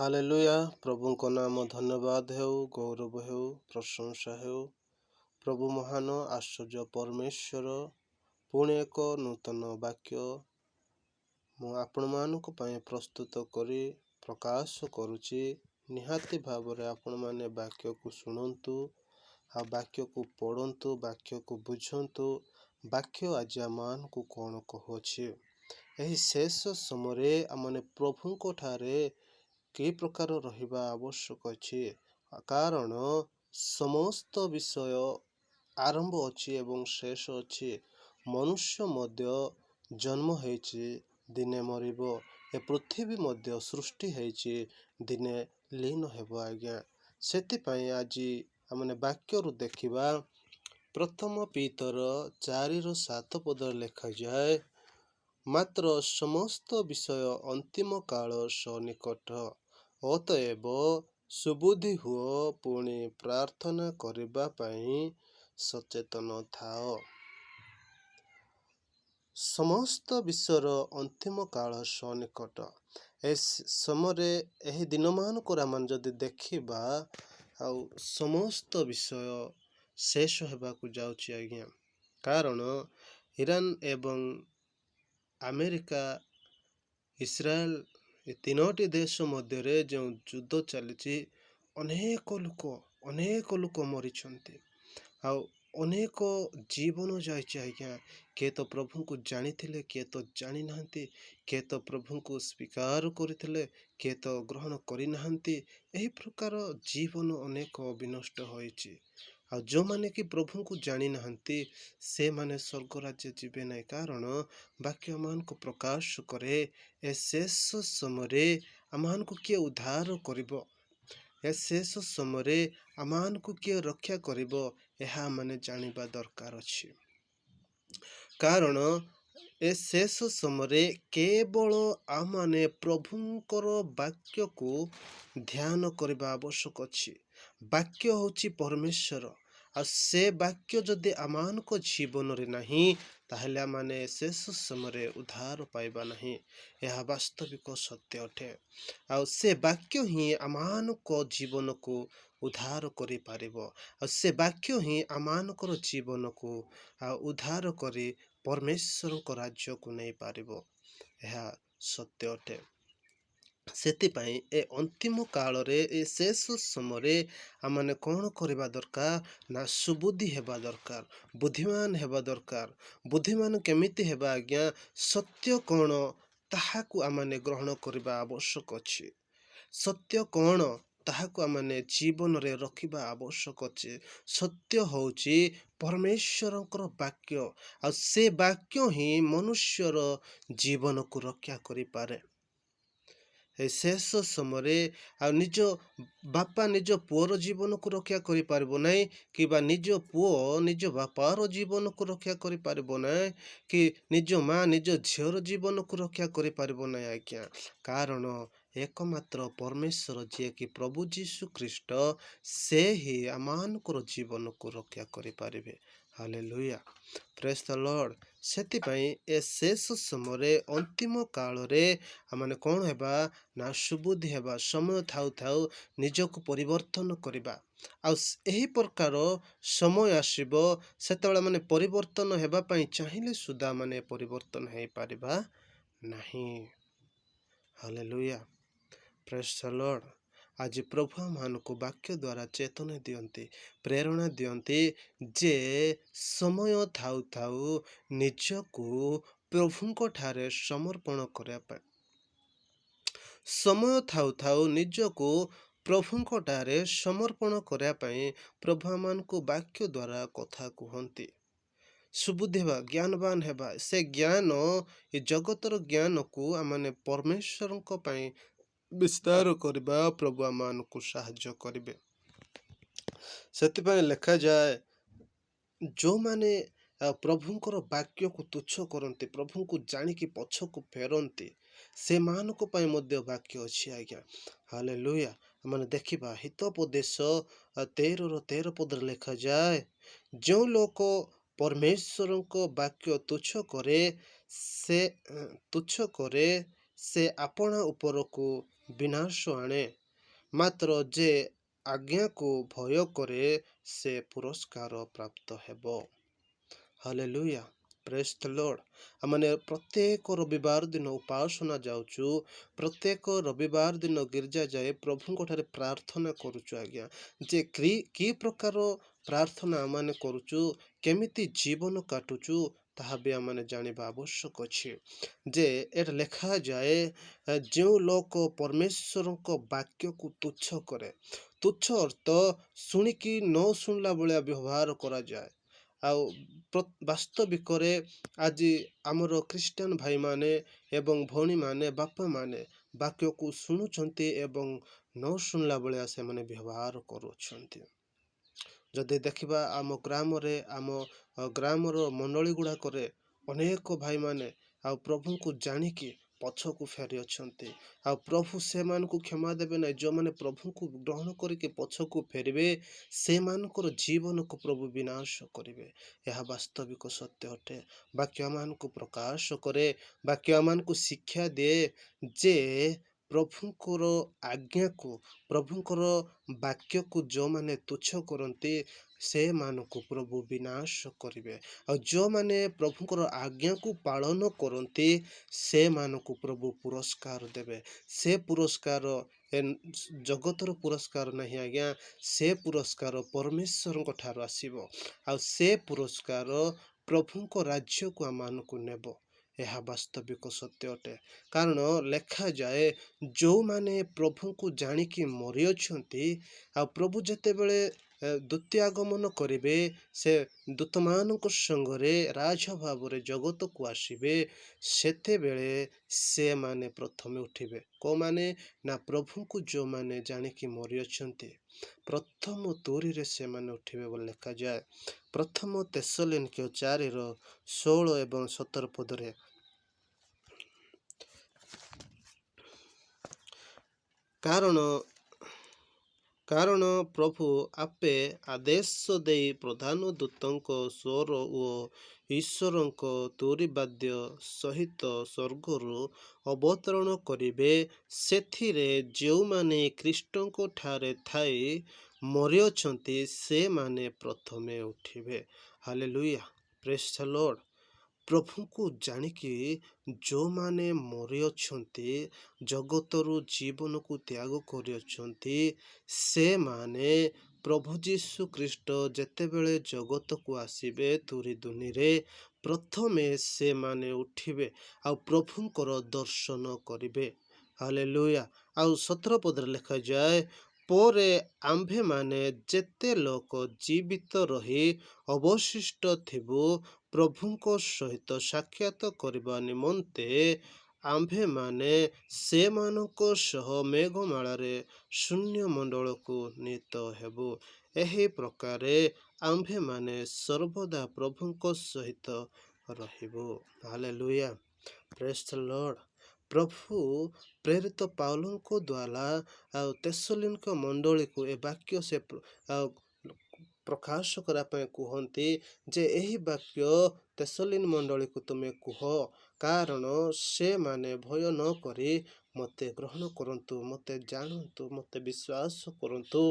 Hallelujah. ପ୍ରଭୁଙ୍କ ନାମ ଧନ୍ୟବାଦ ହେଉ, ଗୌରବ ହେଉ, ପ୍ରଶଂସା ହେଉ। ପ୍ରଭୁ ମହାନ, ଆଶ୍ଚର୍ଯ୍ୟ ପରମେଶ୍ୱର, ପୁଣି ଏକ ନୂତନ ବାକ୍ୟ ମୁଁ ଆପଣମାନଙ୍କ ପାଇଁ ପ୍ରସ୍ତୁତ କରି ପ୍ରକାଶ କରୁଛି। ନିହାତି ଭାବରେ ଆପଣମାନେ ବାକ୍ୟକୁ ଶୁଣନ୍ତୁ, ଆଉ ବାକ୍ୟକୁ ପଢ଼ନ୍ତୁ, ବାକ୍ୟକୁ ବୁଝନ୍ତୁ। ବାକ୍ୟ ଆଜି ଆମମାନଙ୍କୁ କ'ଣ କହୁଅଛି? ଏହି ଶେଷ ସମୟରେ ଆମମାନେ ପ୍ରଭୁଙ୍କ ଠାରେ କି ପ୍ରକାର ରହିବା ଆବଶ୍ୟକ ଅଛି? କାରଣ ସମସ୍ତ ବିଷୟ ଆରମ୍ଭ ଅଛି ଏବଂ ଶେଷ ଅଛି। ମନୁଷ୍ୟ ମଧ୍ୟ ଜନ୍ମ ହେଇଛି, ଦିନେ ମରିବ। ଏ ପୃଥିବୀ ମଧ୍ୟ ସୃଷ୍ଟି ହେଇଛି, ଦିନେ ଲୀନ ହେବ। ଆଜ୍ଞା, ସେଥିପାଇଁ ଆଜି ଆମେ ବାକ୍ୟରୁ ଦେଖିବା। ପ୍ରଥମ ପିତର 4:7 ପଦରେ ଲେଖାଯାଏ, ମାତ୍ର ସମସ୍ତ ବିଷୟ ଅନ୍ତିମ କାଳ ସନ୍ନିକଟ। ଅତଏବ ସୁବୁଦ୍ଧି ହୁଅ, ପୁଣି ପ୍ରାର୍ଥନା କରିବା ପାଇଁ ସଚେତନ ଥାଅ। ସମସ୍ତ ବିଷୟର ଅନ୍ତିମ କାଳ ସନ୍ନିକଟ। ଏ ସମୟରେ ଏହି ଦିନମାନଙ୍କରେ ଆମେ ଯଦି ଦେଖିବା, ଆଉ ସମସ୍ତ ବିଷୟ ଶେଷ ହେବାକୁ ଯାଉଛି। ଆଜ୍ଞା, କାରଣ ଇରାନ ଏବଂ ଆମେରିକା, ଇସ୍ରାଏଲ, ଏ ତିନୋଟି ଦେଶ ମଧ୍ୟରେ ଯେଉଁ ଯୁଦ୍ଧ ଚାଲିଛି, ଅନେକ ଲୋକ ମରିଛନ୍ତି, ଆଉ ଅନେକ ଜୀବନ ଯାଇଛି। ଆଜ୍ଞା, କିଏ ତ ପ୍ରଭୁଙ୍କୁ ଜାଣିଥିଲେ, କିଏ ତ ଜାଣିନାହାନ୍ତି, କିଏ ତ ପ୍ରଭୁଙ୍କୁ ସ୍ୱୀକାର କରିଥିଲେ, କିଏ ତ ଗ୍ରହଣ କରିନାହାନ୍ତି। ଏହି ପ୍ରକାର ଜୀବନ ଅନେକ ବିନଷ୍ଟ ହୋଇଛି। ଆଉ ଯେଉଁମାନେ କି ପ୍ରଭୁଙ୍କୁ ଜାଣିନାହାନ୍ତି, ସେମାନେ ସ୍ୱର୍ଗ ରାଜ୍ୟ ଯିବେ ନାହିଁ। କାରଣ ବାକ୍ୟ ଆମମାନଙ୍କୁ ପ୍ରକାଶ କରେ, ଏ ଶେଷ ସମୟରେ ଆମମାନଙ୍କୁ କିଏ ଉଦ୍ଧାର କରିବ, ଏ ଶେଷ ସମୟରେ ଆମମାନଙ୍କୁ କିଏ ରକ୍ଷା କରିବ, ଏହା ଆମେ ଜାଣିବା ଦରକାର ଅଛି। କାରଣ ଏ ଶେଷ ସମୟରେ କେବଳ ଆମମାନେ ପ୍ରଭୁଙ୍କର ବାକ୍ୟକୁ ଧ୍ୟାନ କରିବା ଆବଶ୍ୟକ ଅଛି। ବାକ୍ୟ ହେଉଛି ପରମେଶ୍ୱର, ଆଉ ସେ ବାକ୍ୟ ଯଦି ଆମମାନଙ୍କ ଜୀବନରେ ନାହିଁ, ତାହେଲେ ଆମମାନେ ଶେଷ ସମୟରେ ଉଦ୍ଧାର ପାଇବା ନାହିଁ। ଏହା ବାସ୍ତବିକ ସତ୍ୟ ଅଟେ। ଆଉ ସେ ବାକ୍ୟ ହିଁ ଆମମାନଙ୍କ ଜୀବନକୁ ଉଦ୍ଧାର କରିପାରିବ, ଆଉ ସେ ବାକ୍ୟ ହିଁ ଆମମାନଙ୍କର ଜୀବନକୁ ଉଦ୍ଧାର କରି ପରମେଶ୍ୱରଙ୍କ ରାଜ୍ୟକୁ ନେଇପାରିବ। ଏହା ସତ୍ୟ ଅଟେ। ସେଥିପାଇଁ ଏ ଅନ୍ତିମ କାଳରେ, ଏ ଶେଷ ସମୟରେ ଆମମାନେ କ'ଣ କରିବା ଦରକାର? ନା ସୁବୁଦ୍ଧି ହେବା ଦରକାର, ବୁଦ୍ଧିମାନ ହେବା ଦରକାର। ବୁଦ୍ଧିମାନ କେମିତି ହେବା? ଆଜ୍ଞା, ସତ୍ୟ କ'ଣ ତାହାକୁ ଆମମାନେ ଗ୍ରହଣ କରିବା ଆବଶ୍ୟକ ଅଛି। ସତ୍ୟ କ'ଣ ତାହାକୁ ଆମମାନେ ଜୀବନରେ ରଖିବା ଆବଶ୍ୟକ ଅଛି। ସତ୍ୟ ହେଉଛି ପରମେଶ୍ୱରଙ୍କର ବାକ୍ୟ, ଆଉ ସେ ବାକ୍ୟ ହିଁ ମନୁଷ୍ୟର ଜୀବନକୁ ରକ୍ଷା କରିପାରେ। ଏ ଶେଷ ସମୟରେ ଆଉ ନିଜ ବାପା ନିଜ ପୁଅର ଜୀବନକୁ ରକ୍ଷା କରିପାରିବ ନାହିଁ, କିମ୍ବା ନିଜ ପୁଅ ନିଜ ବାପାର ଜୀବନକୁ ରକ୍ଷା କରିପାରିବ ନାହିଁ, କି ନିଜ ମା ନିଜ ଝିଅର ଜୀବନକୁ ରକ୍ଷା କରିପାରିବ ନାହିଁ। ଆଜ୍ଞା, କାରଣ ଏକମାତ୍ର ପରମେଶ୍ୱର, ଯିଏକି ପ୍ରଭୁ ଯୀଶୁ ଖ୍ରୀଷ୍ଟ, ସେ ହିଁ ଆମମାନଙ୍କର ଜୀବନକୁ ରକ୍ଷା କରିପାରିବେ। ହାଲେଲୁୟା, ପ୍ରେଜ୍ ଦ ଲର୍ଡ। ସେଥିପାଇଁ ଏ ଶେଷ ସମୟରେ, ଅନ୍ତିମ କାଳରେ ଆମମାନେ କ'ଣ ହେବା? ନା ସୁବୁଦ୍ଧି ହେବା। ସମୟ ଥାଉ ଥାଉ ନିଜକୁ ପରିବର୍ତ୍ତନ କରିବା। ଆଉ ଏହି ପ୍ରକାର ସମୟ ଆସିବ, ସେତେବେଳେ ମାନେ ପରିବର୍ତ୍ତନ ହେବା ପାଇଁ ଚାହିଁଲେ ସୁଦ୍ଧା ମାନେ ପରିବର୍ତ୍ତନ ହେଇପାରିବା ନାହିଁ। ହାଲେଲୁୟା, ପ୍ରେଜ୍ ଦ ଲର୍ଡ। ଆଜି ପ୍ରଭୁ ଆମମାନଙ୍କୁ ବାକ୍ୟ ଦ୍ୱାରା ଚେତନା ଦିଅନ୍ତି, ପ୍ରେରଣା ଦିଅନ୍ତି, ଯେ ସମୟ ଥାଉ ଥାଉ ନିଜକୁ ପ୍ରଭୁଙ୍କ ଠାରେ ସମର୍ପଣ କରିବା ପାଇଁ। ସମୟ ଥାଉ ଥାଉ ନିଜକୁ ପ୍ରଭୁଙ୍କ ଠାରେ ସମର୍ପଣ କରିବା ପାଇଁ ପ୍ରଭୁ ଆମମାନଙ୍କୁ ବାକ୍ୟ ଦ୍ୱାରା କଥା କୁହନ୍ତି। ସୁବୁଦ୍ଧି ହେବା, ଜ୍ଞାନବାନ ହେବା। ସେ ଜ୍ଞାନ, ଏ ଜଗତର ଜ୍ଞାନକୁ ଆମମାନେ ପରମେଶ୍ୱରଙ୍କ ପାଇଁ ବିସ୍ତାର କରିବା। ପ୍ରଭୁ ଆମମାନଙ୍କୁ ସାହାଯ୍ୟ କରିବେ। ସେଥିପାଇଁ ଲେଖାଯାଏ, ଯେଉଁମାନେ ପ୍ରଭୁଙ୍କର ବାକ୍ୟକୁ ତୁଚ୍ଛ କରନ୍ତି, ପ୍ରଭୁଙ୍କୁ ଜାଣିକି ପଛକୁ ଫେରନ୍ତି, ସେମାନଙ୍କ ପାଇଁ ମଧ୍ୟ ବାକ୍ୟ ଅଛି। ଆଜ୍ଞା, ହାଲେଲୁୟା। ଆମେ ଦେଖିବା ହିତୋପଦେଶ 13:13 ପଦରେ ଲେଖାଯାଏ, ଯେଉଁ ଲୋକ ପରମେଶ୍ୱରଙ୍କ ବାକ୍ୟ ତୁଚ୍ଛ କରେ, ସେ ଆପଣା ଉପରକୁ ବିନାଶ ଆଣେ, ମାତ୍ର ଯେ ଆଜ୍ଞାକୁ ଭୟ କରେ ସେ ପୁରସ୍କାର ପ୍ରାପ୍ତ ହେବ। ହାଲେଲୁୟା, ପ୍ରେଜ୍ ଦ ଲର୍ଡ। ଆମମାନେ ପ୍ରତ୍ୟେକ ରବିବାର ଦିନ ଉପାସନା ଯାଉଛୁ, ପ୍ରତ୍ୟେକ ରବିବାର ଦିନ ଗିର୍ଜା ଯାଇ ପ୍ରଭୁଙ୍କ ଠାରେ ପ୍ରାର୍ଥନା କରୁଛୁ। ଆଜ୍ଞା, ଯେ କି ପ୍ରକାର ପ୍ରାର୍ଥନା ଆମମାନେ କରୁଛୁ, କେମିତି ଜୀବନ କାଟୁଛୁ, ତାହା ବି ଆମମାନେ ଜାଣିବା ଆବଶ୍ୟକ ଅଛି। ଯେ ଏଟା ଲେଖାଯାଏ, ଯେଉଁ ଲୋକ ପରମେଶ୍ୱରଙ୍କ ବାକ୍ୟକୁ ତୁଚ୍ଛ କରେ, ତୁଚ୍ଛ ଅର୍ଥ ଶୁଣିକି ନ ଶୁଣିଲା ଭଳିଆ ବ୍ୟବହାର କରାଯାଏ। ଆଉ ବାସ୍ତବିକରେ ଆଜି ଆମର ଖ୍ରୀଷ୍ଟିଆନ ଭାଇମାନେ ଏବଂ ଭଉଣୀମାନେ, ବାପାମାନେ ବାକ୍ୟକୁ ଶୁଣୁଛନ୍ତି ଏବଂ ନ ଶୁଣିଲା ଭଳିଆ ସେମାନେ ବ୍ୟବହାର କରୁଛନ୍ତି। ଯଦି ଦେଖିବା ଆମ ଗ୍ରାମରେ, ଆମ ଗ୍ରାମର ମଣ୍ଡଳୀ ଗୁଡ଼ାକରେ ଅନେକ ଭାଇମାନେ ଆଉ ପ୍ରଭୁଙ୍କୁ ଜାଣିକି ପଛକୁ ଫେରି ଅଛନ୍ତି। ଆଉ ପ୍ରଭୁ ସେମାନଙ୍କୁ କ୍ଷମା ଦେବେ ନାହିଁ। ଯେଉଁମାନେ ପ୍ରଭୁଙ୍କୁ ଗ୍ରହଣ କରିକି ପଛକୁ ଫେରିବେ, ସେମାନଙ୍କର ଜୀବନକୁ ପ୍ରଭୁ ବିନାଶ କରିବେ। ଏହା ବାସ୍ତବିକ ସତ୍ୟ ଅଟେ। ବାକ୍ୟ ଆମମାନଙ୍କୁ ପ୍ରକାଶ କରେ, ବାକ୍ୟ ଆମମାନଙ୍କୁ ଶିକ୍ଷା ଦିଏ ଯେ ପ୍ରଭୁଙ୍କର ଆଜ୍ଞାକୁ, ପ୍ରଭୁଙ୍କର ବାକ୍ୟକୁ ଯେଉଁମାନେ ତୁଚ୍ଛ କରନ୍ତି ସେମାନଙ୍କୁ ପ୍ରଭୁ ବିନାଶ କରିବେ। ଆଉ ଯେଉଁମାନେ ପ୍ରଭୁଙ୍କର ଆଜ୍ଞାକୁ ପାଳନ କରନ୍ତି ସେମାନଙ୍କୁ ପ୍ରଭୁ ପୁରସ୍କାର ଦେବେ। ସେ ପୁରସ୍କାର ଜଗତର ପୁରସ୍କାର ନାହିଁ ଆଜ୍ଞା, ସେ ପୁରସ୍କାର ପରମେଶ୍ୱରଙ୍କ ଠାରୁ ଆସିବ। ଆଉ ସେ ପୁରସ୍କାର ପ୍ରଭୁଙ୍କ ରାଜ୍ୟକୁ ଆମମାନଙ୍କୁ ନେବ। ଏହା ବାସ୍ତବିକ ସତ୍ୟ ଅଟେ। କାରଣ ଲେଖାଯାଏ, ଯେଉଁମାନେ ପ୍ରଭୁଙ୍କୁ ଜାଣିକି ମରିଅଛନ୍ତି, ଆଉ ପ୍ରଭୁ ଯେତେବେଳେ ଦ୍ୱିତୀୟ ଆଗମନ କରିବେ, ସେ ଦୂତମାନଙ୍କ ସଙ୍ଗରେ ରାଜା ଭାବରେ ଜଗତକୁ ଆସିବେ। ସେତେବେଳେ ସେମାନେ ପ୍ରଥମେ ଉଠିବେ। କୋଉମାନେ? ନା ପ୍ରଭୁଙ୍କୁ ଯେଉଁମାନେ ଜାଣିକି ମରିଅଛନ୍ତି, ପ୍ରଥମ ତୁରୀରେ ସେମାନେ ଉଠିବେ ବୋଲି ଲେଖାଯାଏ। ପ୍ରଥମ ତେସଲୋନିକ୍ୟ 4:16 ଏବଂ 17 ପଦରେ। କାରଣ ପ୍ରଭୁ ଆପେ ଆଦେଶ ଦେଇ ପ୍ରଧାନ ଦୂତଙ୍କ ସ୍ୱର ଓ ଈଶ୍ୱରଙ୍କ ତୁରୀବାଦ୍ୟ ସହିତ ସ୍ୱର୍ଗରୁ ଅବତରଣ କରିବେ। ସେଥିରେ ଯେଉଁମାନେ ଖ୍ରୀଷ୍ଟଙ୍କ ଠାରେ ଥାଇ ମରିଅଛନ୍ତି ସେମାନେ ପ୍ରଥମେ ଉଠିବେ। ହାଲେଲୁୟା, ପ୍ରେଜ୍ ଦ ଲର୍ଡ। ପ୍ରଭୁଙ୍କୁ ଜାଣିକି ଯେଉଁମାନେ ମରିଅଛନ୍ତି, ଜଗତରୁ ଜୀବନକୁ ତ୍ୟାଗ କରିଅଛନ୍ତି, ସେମାନେ ପ୍ରଭୁ ଯୀଶୁ ଖ୍ରୀଷ୍ଟ ଯେତେବେଳେ ଜଗତକୁ ଆସିବେ ତୁରୀ ଦୁନିରେ, ପ୍ରଥମେ ସେମାନେ ଉଠିବେ ଆଉ ପ୍ରଭୁଙ୍କର ଦର୍ଶନ କରିବେ। ହାଲେଲୁୟା। ଆଉ 17 ପଦରେ ଲେଖାଯାଏ, ପରେ ଆମ୍ଭେମାନେ ଯେତେ ଲୋକ ଜୀବିତ ରହି ଅବଶିଷ୍ଟ ଥିବୁ, ପ୍ରଭୁଙ୍କ ସହିତ ସାକ୍ଷାତ କରିବା ନିମନ୍ତେ ଆମ୍ଭେମାନେ ସେମାନଙ୍କ ସହ ମେଘମାଳାରେ ଶୂନ୍ୟମଣ୍ଡଳକୁ ନୀତ ହେବୁ। ଏହି ପ୍ରକାରେ ଆମ୍ଭେମାନେ ସର୍ବଦା ପ୍ରଭୁଙ୍କ ସହିତ ରହିବୁ। ହାଲେଲୁୟା, ପ୍ରେଜ୍ ଦ ଲର୍ଡ। ପ୍ରଭୁ ପ୍ରେରିତ ପାଉଲଙ୍କ ଦ୍ୱାରା ଆଉ ତେସଲୋନିକ୍ୟ ମଣ୍ଡଳୀକୁ ଏ ବାକ୍ୟ ସେ ପ୍ରକାଶ କରିବା ପାଇଁ କୁହନ୍ତି ଯେ ଏହି ବାକ୍ୟ ତେସଲୋନି ମଣ୍ଡଳୀକୁ ତୁମେ କୁହ, କାରଣ ସେମାନେ ଭୟ ନ କରି ମୋତେ ଗ୍ରହଣ କରନ୍ତୁ, ମୋତେ ଜାଣନ୍ତୁ, ମୋତେ ବିଶ୍ୱାସ କରନ୍ତୁ।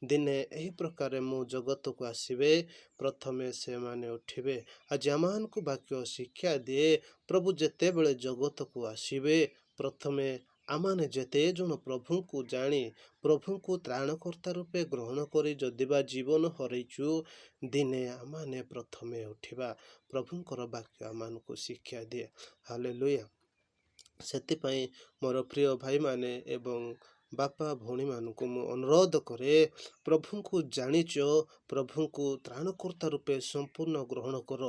ଦିନେ ଏହି ପ୍ରକାରେ ମୁଁ ଜଗତକୁ ଆସିବେ, ପ୍ରଥମେ ସେମାନେ ଉଠିବେ। ଆଜି ଆମମାନଙ୍କୁ ବାକ୍ୟ ଶିକ୍ଷା ଦିଏ, ପ୍ରଭୁ ଯେତେବେଳେ ଜଗତକୁ ଆସିବେ, ପ୍ରଥମେ ଆମମାନେ ଯେତେ ଜଣ ପ୍ରଭୁଙ୍କୁ ଜାଣି ପ୍ରଭୁଙ୍କୁ ତ୍ରାଣକର୍ତ୍ତା ରୂପେ ଗ୍ରହଣ କରି ଯଦିବା ଜୀବନ ହରେଇଛୁ, ଦିନେ ଆମମାନେ ପ୍ରଥମେ ଉଠିବା। ପ୍ରଭୁଙ୍କର ବାକ୍ୟ ଆମମାନଙ୍କୁ ଶିକ୍ଷା ଦିଏ। ହାଲେଲୁୟା। ସେଥିପାଇଁ ମୋର ପ୍ରିୟ ଭାଇମାନେ ଏବଂ ବାପା ଭଉଣୀମାନଙ୍କୁ ମୁଁ ଅନୁରୋଧ କରେ, ପ୍ରଭୁଙ୍କୁ ଜାଣିଛ, ପ୍ରଭୁଙ୍କୁ ତ୍ରାଣକର୍ତ୍ତା ରୂପେ ସମ୍ପୂର୍ଣ୍ଣ ଗ୍ରହଣ କର।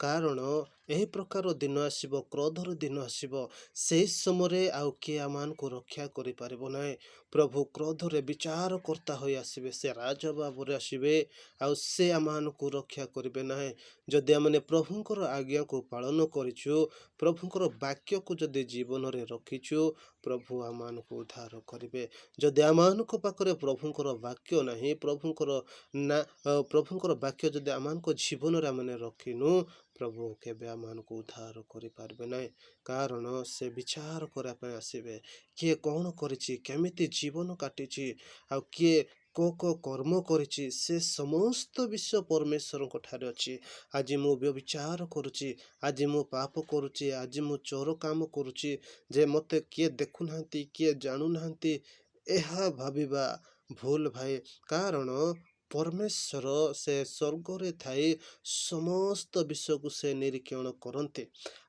କାରଣ ଏହି ପ୍ରକାର ଦିନ ଆସିବ, କ୍ରୋଧର ଦିନ ଆସିବ, ସେହି ସମୟରେ ଆଉ କିଏ ଆମମାନଙ୍କୁ ରକ୍ଷା କରିପାରିବ ନାହିଁ। ପ୍ରଭୁ କ୍ରୋଧରେ ବିଚାରକର୍ତ୍ତା ହୋଇ ଆସିବେ, ସେ ରାଜା ଭାବରେ ଆସିବେ, ଆଉ ସେ ଆମମାନଙ୍କୁ ରକ୍ଷା କରିବେ ନାହିଁ। ଯଦି ଆମେ ପ୍ରଭୁଙ୍କର ଆଜ୍ଞାକୁ ପାଳନ କରିଛୁ, ପ୍ରଭୁଙ୍କର ବାକ୍ୟକୁ ଯଦି ଜୀବନରେ ରଖିଛୁ, ପ୍ରଭୁ ଆମମାନଙ୍କୁ ଉଦ୍ଧାର କରିବେ। ଯଦି ଆମମାନଙ୍କ ପାଖରେ ପ୍ରଭୁଙ୍କର ବାକ୍ୟ ନାହିଁ, ପ୍ରଭୁଙ୍କର ବାକ୍ୟ ଯଦି ଆମମାନଙ୍କ ଜୀବନରେ ଆମେ ରଖିନୁ, ପ୍ରଭୁ କେବେ ଆମମାନଙ୍କୁ ଉଦ୍ଧାର କରିପାରିବେ ନାହିଁ। କାରଣ ସେ ବିଚାର କରିବା ପାଇଁ ଆସିବେ। କିଏ କ'ଣ କରିଛି, କେମିତି ଜୀବନ କାଟିଛି, ଆଉ କିଏ କୋଉ କର୍ମ କରିଛି, ସେ ସମସ୍ତ ବିଷୟ ପରମେଶ୍ୱରଙ୍କ ଠାରେ ଅଛି। ଆଜି ମୁଁ ବ୍ୟଭିଚାର କରୁଛି, ଆଜି ମୁଁ ପାପ କରୁଛି, ଆଜି ମୁଁ ଚୋର କାମ କରୁଛି, ଯେ ମୋତେ କିଏ ଦେଖୁନାହାନ୍ତି, କିଏ ଜାଣୁନାହାନ୍ତି, ଏହା ଭାବିବା ଭୁଲ ଭାଇ। କାରଣ ପରମେଶ୍ୱର ସେ ସ୍ୱର୍ଗରେ ଥାଇ ସମସ୍ତ ବିଷୟକୁ ସେ ନିରୀକ୍ଷଣ କରନ୍ତି।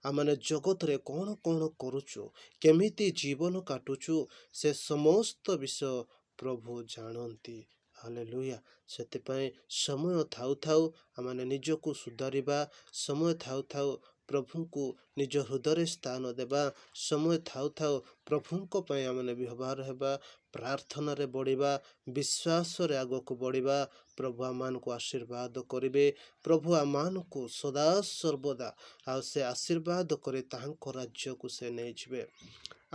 ଆମମାନେ ଜଗତରେ କ'ଣ କ'ଣ କରୁଛୁ, କେମିତି ଜୀବନ କାଟୁଛୁ, ସେ ସମସ୍ତ ବିଷୟ ପ୍ରଭୁ ଜାଣନ୍ତି। ହାଲେଲୁୟା। ସେଥିପାଇଁ ସମୟ ଥାଉ ଥାଉ ଆମମାନେ ନିଜକୁ ସୁଧାରିବା, ସମୟ ଥାଉ ଥାଉ ପ୍ରଭୁଙ୍କୁ ନିଜ ହୃଦୟରେ ସ୍ଥାନ ଦେବା, ସମୟ ଥାଉ ଥାଉ ପ୍ରଭୁଙ୍କ ପାଇଁ ଆମମାନେ ବ୍ୟବହାର ହେବା, ପ୍ରାର୍ଥନାରେ ବଢ଼ିବା, ବିଶ୍ୱାସରେ ଆଗକୁ ବଢ଼ିବା। ପ୍ରଭୁ ଆମମାନଙ୍କୁ ଆଶୀର୍ବାଦ କରିବେ। ପ୍ରଭୁ ଆମମାନଙ୍କୁ ସଦା ସର୍ବଦା ଆଉ ସେ ଆଶୀର୍ବାଦ କରି ତାହାଙ୍କ ରାଜ୍ୟକୁ ସେ ନେଇଯିବେ।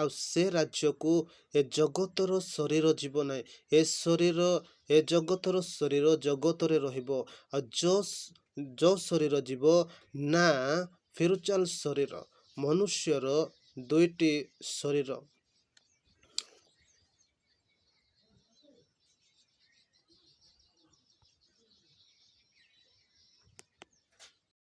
ଆଉ ସେ ରାଜ୍ୟକୁ ଏ ଜଗତର ଶରୀର ଯିବ ନାହିଁ। ଏ ଜଗତର ଶରୀର ଜଗତରେ ରହିବ। ଆଉ ଯୋଉ ଶରୀର ଯିବ ନା ଫିରୁଚାଲ ଶରୀର, ମନୁଷ୍ୟର ଦୁଇଟି ଶରୀର।